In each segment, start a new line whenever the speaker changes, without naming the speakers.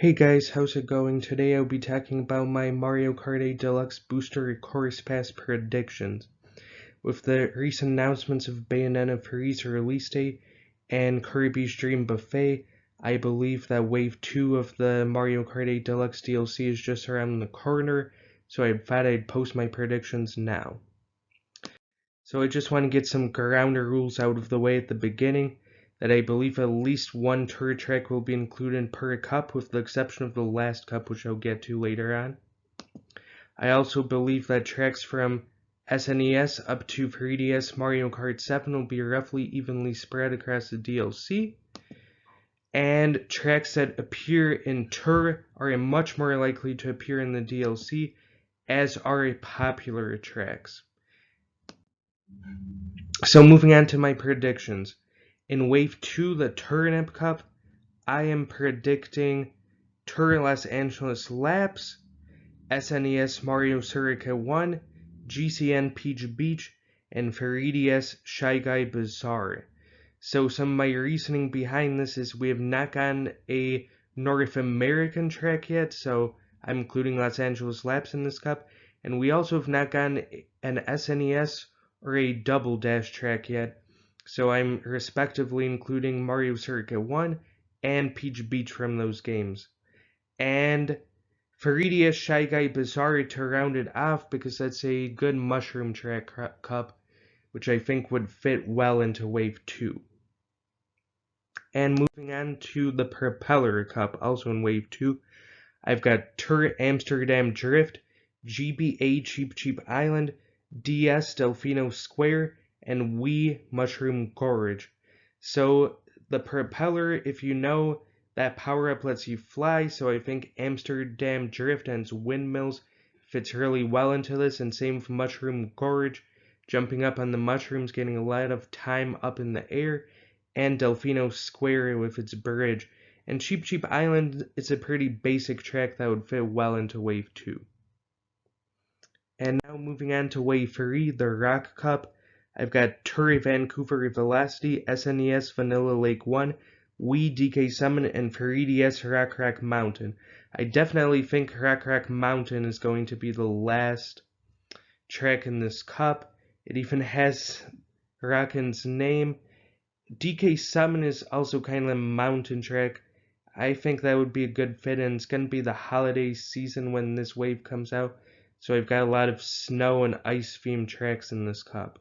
Hey guys, how's it going? Today I'll be talking about my Mario Kart 8 Deluxe Booster Course Pass predictions. With the recent announcements of Bayonetta 3's release date and Kirby's Dream Buffet, I believe that Wave 2 of the Mario Kart 8 Deluxe DLC is just around the corner, so I thought I'd post my predictions now. So I just want to get some ground rules out of the way at the beginning, that I believe at least one tour track will be included per cup, with the exception of the last cup, which I'll get to later on. I also believe that tracks from SNES up to 3DS Mario Kart 7 will be roughly evenly spread across the DLC, and tracks that appear in Tour are much more likely to appear in the DLC, as are popular tracks. So moving on to my predictions. In Wave 2, the Turnip Cup, I am predicting Tour Los Angeles Laps, SNES Mario Circuit 1, GCN Peach Beach, and 3DS Shy Guy Bazaar. So some of my reasoning behind this is we have not gotten a North American track yet, so I'm including Los Angeles Laps in this cup, and we also have not gotten an SNES or a Double Dash track yet, so I'm respectively including Mario Circuit 1 and Peach Beach from those games. And 3DS Shy Guy Bazaar to round it off, because that's a good mushroom track cup, which I think would fit well into Wave 2. And moving on to the Propeller Cup, also in Wave 2, I've got Tour Amsterdam Drift, GBA Cheap Cheap Island, DS Delfino Square, and Wii Mushroom Gorge. So the Propeller, if you know, that power-up lets you fly, so I think Amsterdam Drift and its windmills fits really well into this, and same with Mushroom Gorge, jumping up on the mushrooms, getting a lot of time up in the air, and Delfino Square with its bridge. And Cheap Cheap Island is a pretty basic track that would fit well into Wave 2. And now moving on to Wave 3, the Rock Cup. I've got Tour Vancouver Velocity, SNES Vanilla Lake 1, Wii DK Summon, and 3DS Rock Rock Mountain. I definitely think Rock Rock Mountain is going to be the last track in this cup. It even has Rockin's name. DK Summon is also kind of a mountain track. I think that would be a good fit, and it's going to be the holiday season when this wave comes out, so I've got a lot of snow and ice themed tracks in this cup.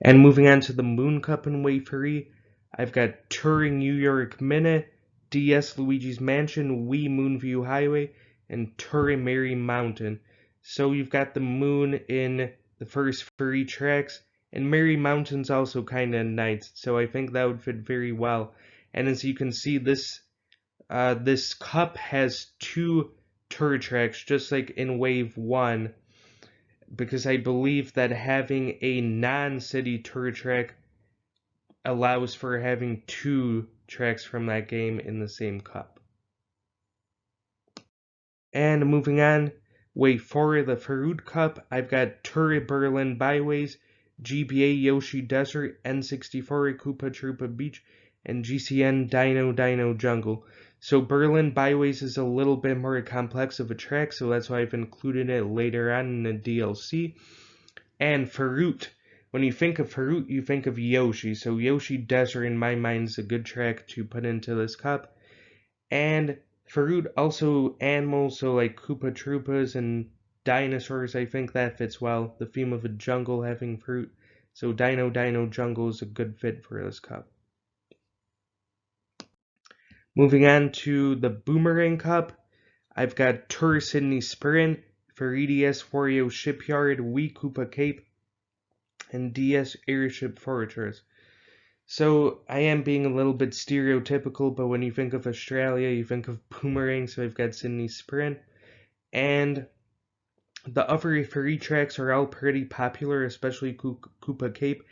And moving on to the Moon Cup in Wave 3, I've got Touring New York Minute, DS Luigi's Mansion, Wii Moonview Highway, and Touring Merry Mountain. So you've got the moon in the first 3 tracks, and Merry Mountain's also kind of nice, so I think that would fit very well. And as you can see, this cup has 2 tour tracks, just like in Wave 1, because I believe that having a non-city tour track allows for having 2 tracks from that game in the same cup. And moving on, Wave 4, the Farood Cup, I've got Tour Berlin Byways, GBA Yoshi Desert, N64 Koopa Troopa Beach, and GCN Dino Dino Jungle. So Berlin Byways is a little bit more complex of a track, so that's why I've included it later on in the DLC. And Faroot, when you think of Faroot, you think of Yoshi, so Yoshi Desert in my mind is a good track to put into this cup. And Faroot also animals, so like Koopa Troopas and dinosaurs, I think that fits well. The theme of a jungle having fruit, so Dino Dino Jungle is a good fit for this cup. Moving on to the Boomerang Cup, I've got Tour Sydney Sprint, 3DS Wario Shipyard, Wii Koopa Cape, and DS Airship Fortress. So I am being a little bit stereotypical, but when you think of Australia, you think of Boomerang, so I've got Sydney Sprint. And the other 3 tracks are all pretty popular, especially Koopa Cape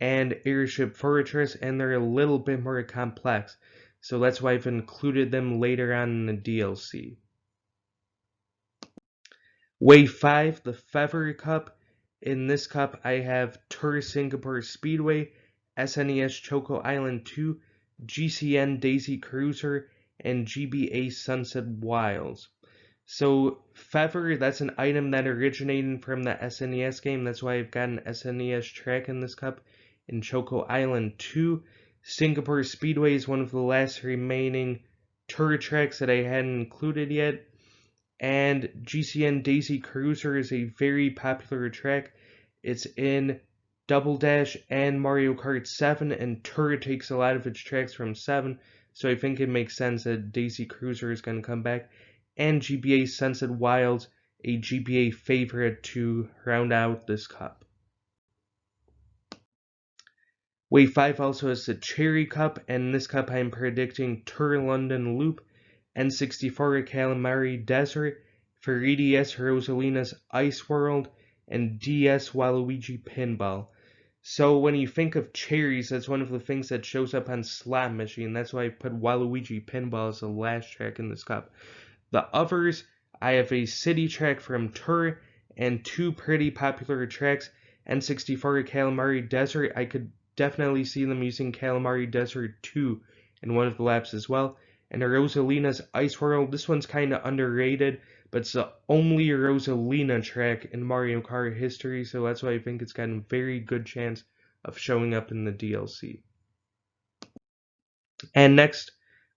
and Airship Fortress, and they're a little bit more complex. So that's why I've included them later on in the DLC. Wave 5, the Feather Cup. In this cup, I have Tour Singapore Speedway, SNES Choco Island 2, GCN Daisy Cruiser, and GBA Sunset Wilds. So Feather, that's an item that originated from the SNES game. That's why I've got an SNES track in this cup. In Choco Island 2, Singapore Speedway is one of the last remaining tour tracks that I hadn't included yet. And GCN Daisy Cruiser is a very popular track. It's in Double Dash and Mario Kart 7, and Tour takes a lot of its tracks from 7, so I think it makes sense that Daisy Cruiser is going to come back. And GBA Sunset Wilds, a GBA favorite to round out this cup. Wave 5 also has the Cherry Cup, and in this cup I am predicting Tour London Loop, N64 Calamari Desert, 3DS Rosalina's Ice World, and DS Waluigi Pinball. So when you think of cherries, that's one of the things that shows up on Slot Machine. That's why I put Waluigi Pinball as the last track in this cup. The others, I have a city track from Tour and two pretty popular tracks. N64 Calamari Desert, I could definitely see them using Calamari Desert 2 in one of the laps as well. And Rosalina's Ice World, this one's kind of underrated, but it's the only Rosalina track in Mario Kart history, so that's why I think it's got a very good chance of showing up in the DLC. And next,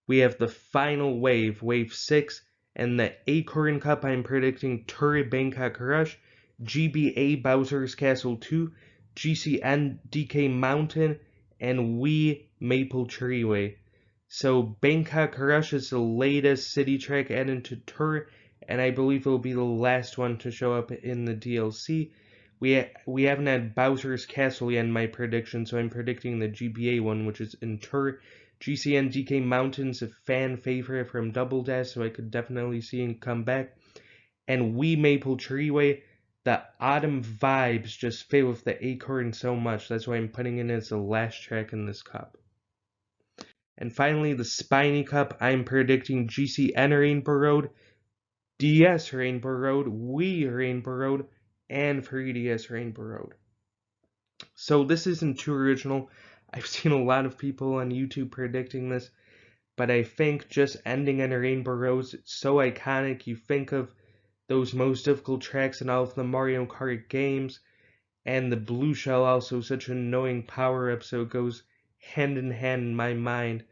we have the final wave, Wave 6, and the Acorn Cup. I'm predicting Tour Bangkok Rush, GBA Bowser's Castle 2, GCN DK Mountain, and Wii Maple Treeway. So Bangkok Rush is the latest city track added to Tour, and I believe it will be the last one to show up in the DLC. We haven't had Bowser's Castle yet in my prediction, so I'm predicting the GBA one, which is in Tour. GCN DK Mountain's a fan favorite from Double Dash, so I could definitely see him come back. And Wii Maple Treeway, the autumn vibes just fit with the Acorn so much. That's why I'm putting it as the last track in this cup. And finally, the Spiny Cup, I'm predicting GCN Rainbow Road, DS Rainbow Road, Wii Rainbow Road, and 3DS Rainbow Road. So this isn't too original. I've seen a lot of people on YouTube predicting this, but I think just ending on a Rainbow Road is so iconic. You think of those most difficult tracks in all of the Mario Kart games, and the blue shell also such an annoying power-up, so it goes hand in hand in my mind.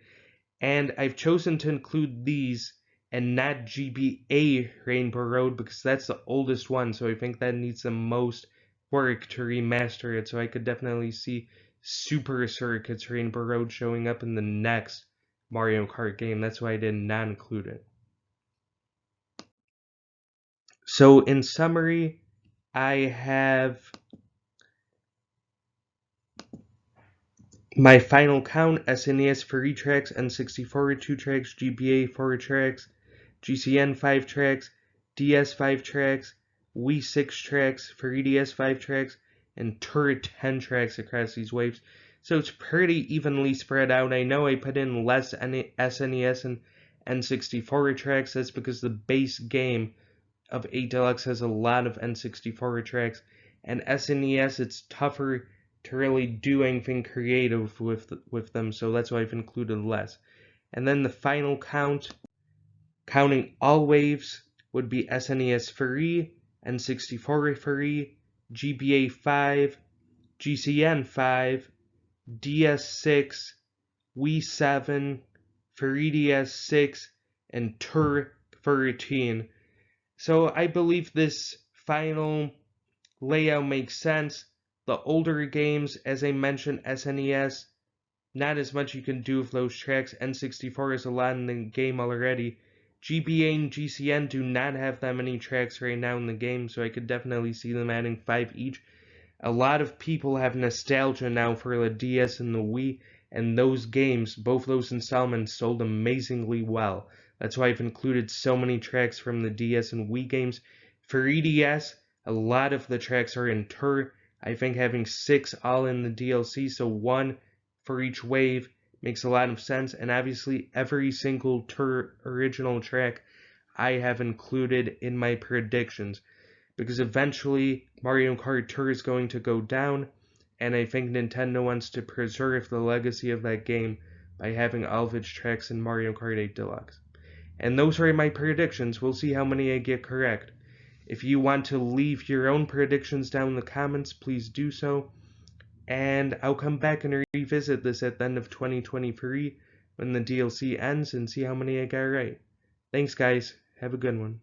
And I've chosen to include these and not GBA Rainbow Road because that's the oldest one, so I think that needs the most work to remaster it, so I could definitely see Super Circuits Rainbow Road showing up in the next Mario Kart game. That's why I did not include it. So in summary, I have my final count: SNES 3 tracks, N64 2 tracks, GBA 4 tracks, GCN 5 tracks, DS 5 tracks, Wii 6 tracks, 3DS 5 tracks, and Tour 10 tracks across these waves. So it's pretty evenly spread out. I know I put in less SNES and N64 tracks. That's because the base game of 8 Deluxe has a lot of N64 tracks, and SNES, it's tougher to really do anything creative with them, so that's why I've included less. And then the final count, counting all waves, would be SNES 3, N64 3, GBA 5, GCN 5, DS 6, Wii 7, 3DS 6, and Tour 13. So I believe this final layout makes sense. The older games, as I mentioned, SNES, not as much you can do with those tracks. N64 is a lot in the game already. GBA and GCN do not have that many tracks right now in the game, so I could definitely see them adding 5 each. A lot of people have nostalgia now for the DS and the Wii, and those games, both those installments, sold amazingly well. That's why I've included so many tracks from the DS and Wii games. For EDS, a lot of the tracks are in Tour. I think having 6 all in the DLC, so 1 for each wave, makes a lot of sense. And obviously, every single Tour original track I have included in my predictions, because eventually Mario Kart Tour is going to go down, and I think Nintendo wants to preserve the legacy of that game by having all of its tracks in Mario Kart 8 Deluxe. And those are my predictions. We'll see how many I get correct. If you want to leave your own predictions down in the comments, please do so. And I'll come back and revisit this at the end of 2023 when the DLC ends and see how many I got right. Thanks, guys. Have a good one.